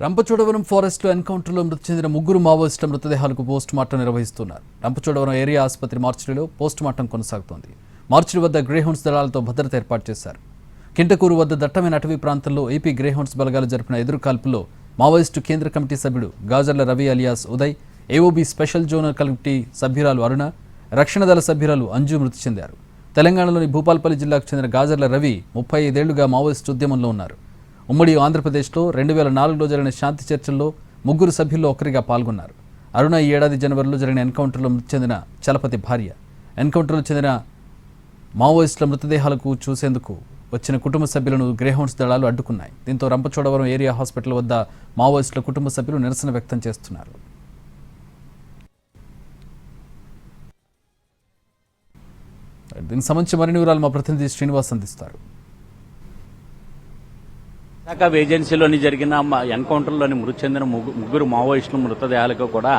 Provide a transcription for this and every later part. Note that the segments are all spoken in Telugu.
రంపచోడవరం ఫారెస్ట్లో ఎన్కౌంటర్లో మృతి చెందిన ముగ్గురు మావోయిస్టుల మృతదేహాలకు పోస్ట్ మార్టం నిర్వహిస్తున్నారు. రంపచోడవరం ఏరియా ఆసుపత్రి మార్చిలో పోస్ట్ మార్టం కొనసాగుతోంది. మార్చి వద్ద గ్రేహౌండ్స్ దళాలతో భద్రత ఏర్పాటు చేశారు. కింటకూరు వద్ద దట్టమైన అటవీ ప్రాంతంలో ఏపీ గ్రేహౌండ్స్ బలగాలు జరిపిన ఎదురుకాల్పుల్లో మావోయిస్టు కేంద్ర కమిటీ సభ్యుడు Gajarla Ravi alias Uday, AOB special zonal committee సభ్యురాలు అరుణ, రక్షణ దళ సభ్యురాలు అంజు మృతి చెందారు. తెలంగాణలోని భూపాల్పల్లి జిల్లాకు చెందిన గాజర్ల రవి 35 ఏళ్లుగా మావోయిస్టు ఉద్యమంలో ఉన్నారు. ఉమ్మడి ఆంధ్రప్రదేశ్లో 2004లో జరిగిన శాంతి చర్చల్లో ముగ్గురు సభ్యుల్లో ఒకరిగా పాల్గొన్నారు. అరుణ ఈ ఏడాది జనవరిలో జరిగిన ఎన్కౌంటర్లో మృతి చెందిన చలపతి భార్య. ఎన్కౌంటర్లో చెందిన మావోయిస్టుల మృతదేహాలకు చూసేందుకు వచ్చిన కుటుంబ సభ్యులను గ్రేహౌండ్స్ దళాలు అడ్డుకున్నాయి. దీంతో రంపచోడవరం ఏరియా హాస్పిటల్ వద్ద మావోయిస్టుల కుటుంబ సభ్యులు నిరసన వ్యక్తం చేస్తున్నారు. దీనికి సంబంధించి మరిన్ని వివరాలు మా ప్రతినిధి శ్రీనివాస్ అందిస్తారు. విశాఖ ఏజెన్సీలోని జరిగిన ఎన్కౌంటర్లోని మృతి చెందిన ముగ్గురు మావోయిస్టుల మృతదేహాలకు కూడా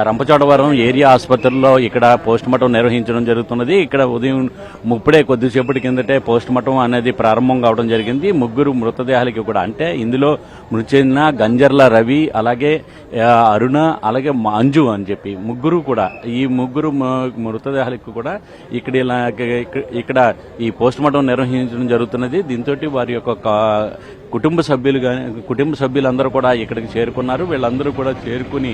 రంపచోడవరం ఏరియా ఆసుపత్రిలో ఇక్కడ పోస్ట్ మార్టం నిర్వహించడం జరుగుతున్నది. ఇక్కడ ఉదయం ఇప్పుడే కొద్దిసేపటి కిందటే పోస్ట్ మార్టం అనేది ప్రారంభం కావడం జరిగింది. ముగ్గురు మృతదేహాలకి కూడా అంటే ఇందులో మృతి చెందిన గంజర్ల రవి, అలాగే అరుణ, అలాగే అంజు అని చెప్పి ముగ్గురు కూడా ఈ ముగ్గురు మృతదేహాలకు కూడా ఇక్కడ ఈ పోస్ట్ మార్టం నిర్వహించడం జరుగుతున్నది. దీంతో వారి యొక్క కుటుంబ సభ్యులందరూ కూడా ఇక్కడికి చేరుకున్నారు. వీళ్ళందరూ కూడా చేరుకుని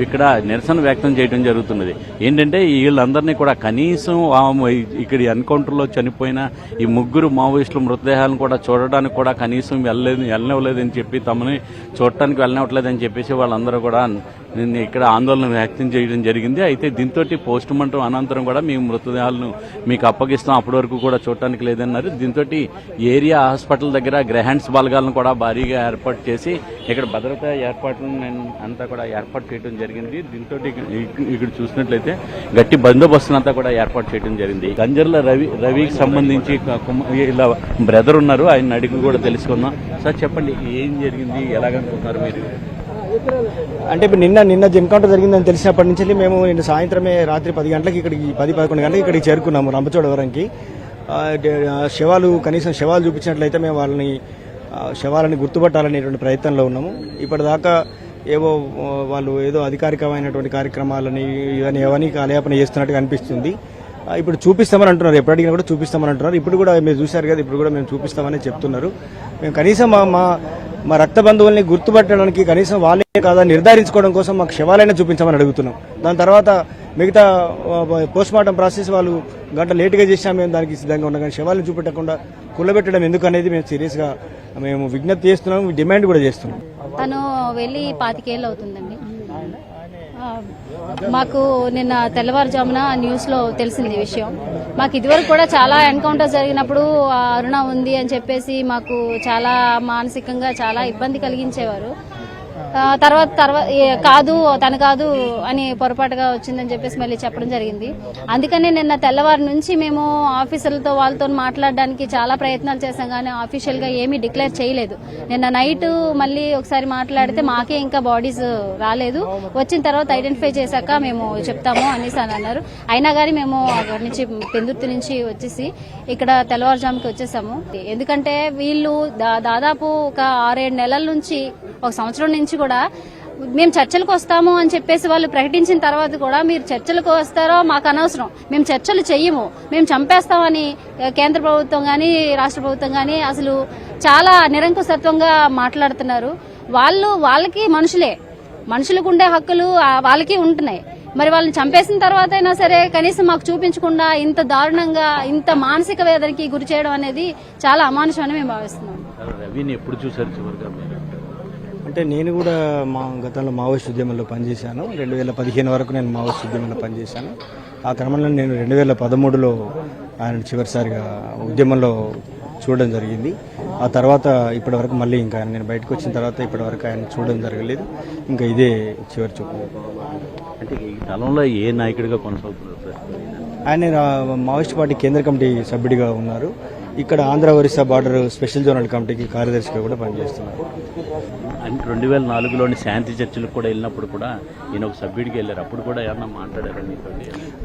ఇక్కడ నిరసన వ్యక్తం చేయడం జరుగుతున్నది. ఏంటంటే వీళ్ళందరినీ కూడా కనీసం ఇక్కడ ఎన్కౌంటర్లో చనిపోయిన ఈ ముగ్గురు మావోయిస్టుల మృతదేహాలను కూడా చూడడానికి కూడా కనీసం వెళ్ళనివ్వలేదని చెప్పి, తమని చూడటానికి వెళ్ళనివ్వట్లేదని చెప్పేసి వాళ్ళందరూ కూడా ఇక్కడ ఆందోళన వ్యక్తం చేయడం జరిగింది. అయితే దీంతో పోస్ట్ మార్టం అనంతరం కూడా మేము మృతదేహాలను మీకు అప్పగిస్తాం, అప్పటి వరకు కూడా చూడటానికి లేదన్నారు. దీంతో ఏరియా హాస్పిటల్ దగ్గర గ్రేహౌండ్స్ బలగాలను కూడా భారీగా ఏర్పాటు చేసి ఇక్కడ భద్రతా ఏర్పాట్లను అంతా కూడా ఏర్పాటు చేయడం జరిగింది. దీంతో ఇక్కడ చూసినట్లయితే గట్టి బందోబస్తునంతా కూడా ఏర్పాటు చేయడం జరిగింది. గంజర్ల రవికి సంబంధించి ఇలా బ్రదర్ ఉన్నారు, ఆయన అడిగి కూడా తెలుసుకుందాం. సార్ చెప్పండి, ఏం జరిగింది, ఎలాగనుకుంటున్నారు మీరు? అంటే ఇప్పుడు నిన్న ఎన్కౌంటర్ జరిగిందని తెలిసినప్పటి నుంచి మేము నిన్న సాయంత్రమే రాత్రి 10 గంటలకి ఇక్కడికి 10-11 గంటలకి ఇక్కడికి చేరుకున్నాము రంపచోడవరంకి. కనీసం శవాలు చూపించినట్లయితే మేము శవాలని గుర్తుపట్టాలనేటువంటి ప్రయత్నంలో ఉన్నాము. ఇప్పటిదాకా వాళ్ళు ఏదో అధికారికమైనటువంటి కార్యక్రమాలని ఇవన్నీ కాలయాపన చేస్తున్నట్టుగా అనిపిస్తుంది. ఇప్పుడు చూపిస్తామని అంటున్నారు, ఎప్పుడు అడిగినా కూడా చూపిస్తామని అంటున్నారు. ఇప్పుడు కూడా మీరు చూశారు కదా, ఇప్పుడు కూడా మేము చూపిస్తామని చెప్తున్నారు. మేము కనీసం మా రక్త బంధువుల్ని గుర్తుపట్టడానికి కనీసం వాళ్ళే కాదా నిర్ధారించుకోవడం కోసం మాకు శవాలైనా చూపించామని అడుగుతున్నాం. దాని తర్వాత మిగతా పోస్ట్ మార్టం ప్రాసెస్ వాళ్ళు గంట లేటుగా చేసినా మేము దానికి సిద్ధంగా ఉన్నాం. కానీ శవాలను చూపెట్టకుండా కుళ్ళబెట్టడం ఎందుకు అనేది మేము సీరియస్గా విజ్ఞప్తి చేస్తున్నాం, డిమాండ్ కూడా చేస్తున్నాం. తను వెళ్ళి 25 ఏళ్ళు అవుతుందండి. మాకు నిన్న తెల్లవారుజామున న్యూస్లో తెలిసింది విషయం. మాకు ఇదివరకు కూడా చాలా ఎన్కౌంటర్ జరిగినప్పుడు అరుణ ఉంది అని చెప్పేసి మాకు చాలా మానసికంగా చాలా ఇబ్బంది కలిగించేవారు. తర్వాత తను కాదు అని పొరపాటుగా వచ్చిందని చెప్పేసి మళ్ళీ చెప్పడం జరిగింది. అందుకని నిన్న తెల్లవారు నుంచి మేము ఆఫీసర్లతో వాళ్ళతో మాట్లాడడానికి చాలా ప్రయత్నాలు చేశాం, కానీ ఆఫీషియల్గా ఏమీ డిక్లేర్ చేయలేదు. నిన్న నైట్ మళ్ళీ ఒకసారి మాట్లాడితే మాకే ఇంకా బాడీస్ రాలేదు, వచ్చిన తర్వాత ఐడెంటిఫై చేశాక మేము చెప్తాము అనేసి అని అన్నారు. అయినా కానీ మేము అక్కడి నుంచి పెందుర్తి నుంచి వచ్చేసి ఇక్కడ తెల్లవారుజాముకి వచ్చేసాము. ఎందుకంటే వీళ్ళు దాదాపు ఒక 6-7 నెలల నుంచి, ఒక సంవత్సరం నుంచి కూడా మేము చర్చలకు వస్తాము అని చెప్పేసి వాళ్ళు ప్రకటించిన తర్వాత కూడా మీరు చర్చలకు వస్తారో మాకు అనవసరం, మేము చర్చలు చెయ్యము, మేము చంపేస్తామని కేంద్ర ప్రభుత్వం కానీ రాష్ట్ర ప్రభుత్వం కానీ అసలు చాలా నిరంకుశత్వంగా మాట్లాడుతున్నారు. వాళ్ళకి మనుషులకు ఉండే హక్కులు వాళ్ళకి ఉంటున్నాయి. మరి వాళ్ళని చంపేసిన తర్వాత అయినా సరే కనీసం మాకు చూపించకుండా ఇంత దారుణంగా ఇంత మానసిక వేదనకి గురి చేయడం అనేది చాలా అమానుషం అని మేము భావిస్తున్నాం. ఎప్పుడు చూసారు? అంటే నేను కూడా గతంలో మావోయిస్ట్ ఉద్యమంలో పనిచేశాను. 2015 వరకు నేను మావోయిస్ట్ ఉద్యమంలో పనిచేశాను. ఆ క్రమంలో నేను 2013లో ఆయన చివరిసారిగా ఉద్యమంలో చూడడం జరిగింది. ఆ తర్వాత ఇప్పటి వరకు మళ్ళీ ఇంకా నేను బయటకు వచ్చిన తర్వాత ఇప్పటి వరకు ఆయన చూడడం జరగలేదు. ఇంకా ఇదే చివరి చూపు. అంటే ఈ కాలంలో ఏ నాయకుడిగా కొనసాగుతున్నారు సార్? ఆయన మావోయిస్ట్ పార్టీ కేంద్ర కమిటీ సభ్యుడిగా ఉన్నారు. ఇక్కడ Andhra Orissa border special zonal కమిటీకి కార్యదర్శిగా కూడా పనిచేస్తున్నారు. అంటే 2004లోని శాంతి చర్చలకు కూడా వెళ్ళినప్పుడు కూడా ఈయన ఒక సభ్యుడికి వెళ్ళారు. అప్పుడు కూడా ఏమన్నా మాట్లాడారండి?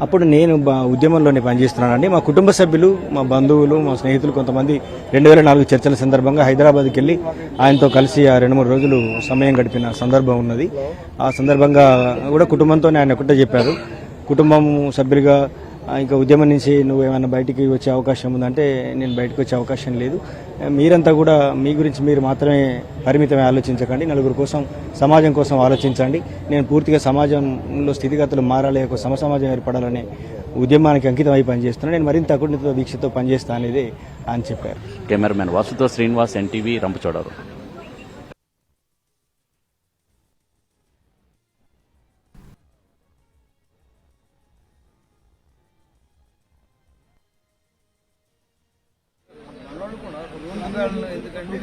అప్పుడు నేను ఉద్యమంలోనే పనిచేస్తున్నానండి. మా కుటుంబ సభ్యులు, మా బంధువులు, మా స్నేహితులు కొంతమంది 2004 చర్చల సందర్భంగా హైదరాబాద్కి వెళ్ళి ఆయనతో కలిసి ఆ 2-3 రోజులు సమయం గడిపిన సందర్భం ఉన్నది. ఆ సందర్భంగా కూడా కుటుంబంతోనే ఆయన ఒకటే చెప్పారు, కుటుంబం సభ్యులుగా ఇంకా ఉద్యమం నుంచి నువ్వు ఏమైనా బయటికి వచ్చే అవకాశం ఉందంటే నేను బయటకు వచ్చే అవకాశం లేదు. మీరంతా కూడా మీ గురించి మీరు మాత్రమే పరిమితమే ఆలోచించకండి, నలుగురు కోసం, సమాజం కోసం ఆలోచించండి. నేను పూర్తిగా సమాజంలో స్థితిగతులు మారాలి, ఒక సమసమాజం ఏర్పడాలనే ఉద్యమానికి అంకితం అయి పనిచేస్తున్నాను. నేను మరింత అకుంఠిత దీక్షతో పనిచేస్తా అనేది ఆయన చెప్పారు. కెమెరామెన్ వాసుతో శ్రీనివాస్, ఎన్టీవీ, రంపచోడవరం. ఎందుకంటే